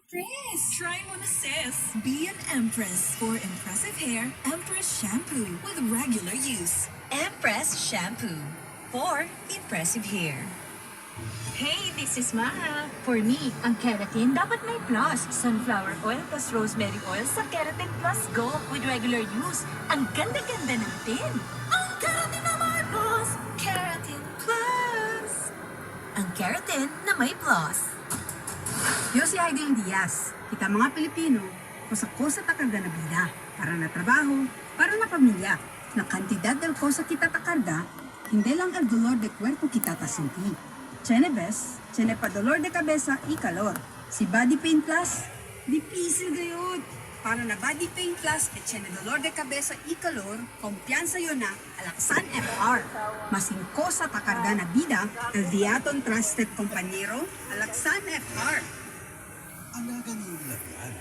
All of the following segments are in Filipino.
Empress! Try mo na, sis! Be an Empress for impressive hair. Empress Shampoo with regular use. Empress Shampoo for impressive hair. Hey, this is Maha. For me, ang keratin dapat may plus. Sunflower oil plus rosemary oil sa Keratin Plus Go with regular use. Ang ganda-ganda natin. Ang keratin na may plus! Keratin Plus! Ang keratin na may plus. Yo si Aiding Diaz. Kita mga Pilipino, kosa-kosa takarga na bida. Para na trabaho, para na pamilya. Na kantidad del kosa kita takarga, hindi lang el dolor de cuerpo kita tasinti. Tiene bes, tiene pa dolor de cabeza y calor. Si Body Pain Plus, difícil gayud. Para na Body Pain Plus at tiene dolor de cabeza y calor, kumpiyansa yun na Alaksan FR. Masingko sa takarga na bida, el diaton trusted compañero, Alaksan FR. Alaga niyo lagyan.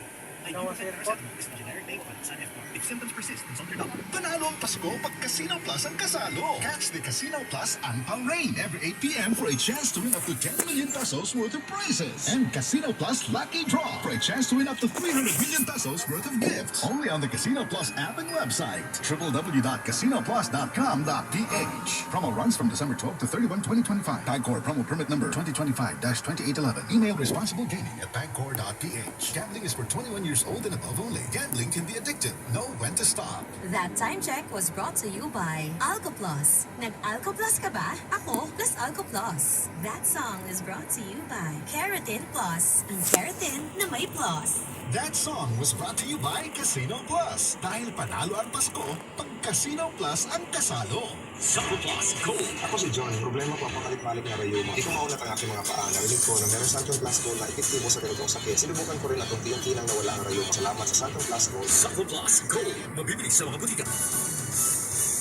Ay, you can is the generic name for Alaksan FR. If symptoms persist, consult your doctor. Panalo ang Pasko pag Casino Plus ang kasalo. Catch the Casino Plus Anpang Rain every 8 p.m. for a chance to win up to 10 million pesos worth of prizes. And Casino Plus Lucky Draw for a chance to win up to 300 million pesos worth of gifts. Only on the Casino Plus app and website. www.casinoplus.com.ph. Promo runs from December 12 to 31, 2025. PAGCOR promo permit number 2025-2811. Email responsiblegaming@pagcor.ph. Gambling is for 21 years old and above only. Gambling can be addictive. Know when to stop. That time check was brought to you by Alco Plus. Nag-Alco Plus ka ba? Ako plus Alco Plus. That song is brought to you by Keratin Plus. Ang keratin na may plus. That song was brought to you by Casino Plus. Dahil panalo ang Pasko, pag Casino Plus ang kasalo. Sako Plus Go! Ako si John, problema ko pakalit-balik na rayuma. Di ko maunat ang aking mga paa. Narinig ko na meron Santon Plus Gold na epektibo sa ganitong sakit. Sinubukan ko rin at unti-unti nang nawala ang rayuma. Salamat sa Santon Plus Gold. Sako Plus Go! Mabibili sa mga butika.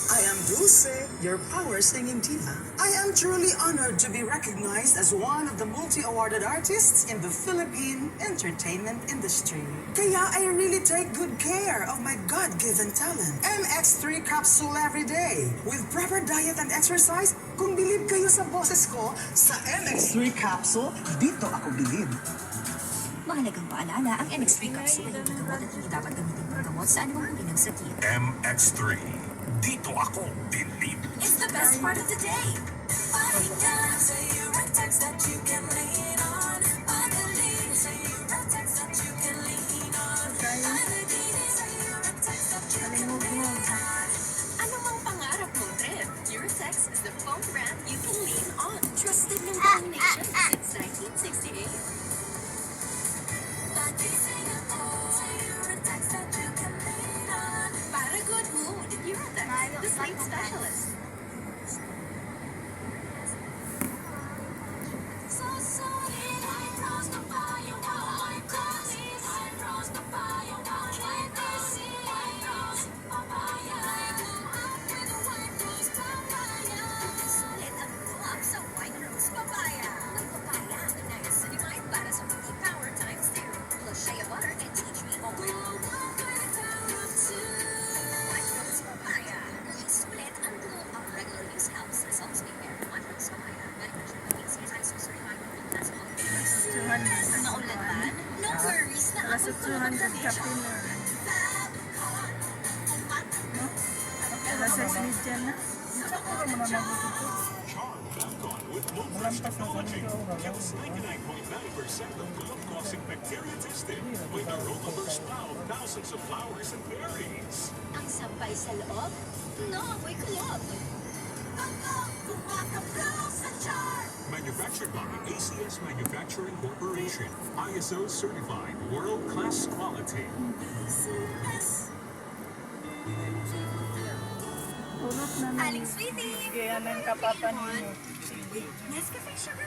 I am Dulce, your power singing diva. I am truly honored to be recognized as one of the multi-awarded artists in the Philippine entertainment industry. Kaya I really take good care of my God-given talent. MX3 capsule every day. With proper diet and exercise, kung bilib kayo sa boses ko, sa MX3 capsule, dito ako bilib. Mahalagang paalala, ang MX3 capsule ay hindi gamot at hindi dapat gamitin panggamot sa anumang uri ng sakit. MX3. Dito ako, believe. It's the best part of the day. Ano mang pangarap mo, Trev? Eurotex is the phone brand you can lean on. Trusted ng buong nation since 1968. Para good mood, Eurotex, the sleep specialist. Sulit ang glow-up sa White Rose Papaya. Ang papaya ang niacinamide para sa multi-power times zero. Plus shea butter and tea tree oil. White Rose Papaya. Sulit ang glow-up. Regular use helps results may bear. White Rose Papaya. Manufactured by PCSI certified with class quality. Maulatan? No worries na ako Gets 99.9% of glove-causing bacteria tested with aroma-burst now thousands of flowers and berries. Ang sampay sa loob? Naamoy kulog. Manufactured by ACS Manufacturing Corporation. ISO certified world-class quality. Aling Sweetie! Kaya ng kapapa ninyo. Nescafe Sugar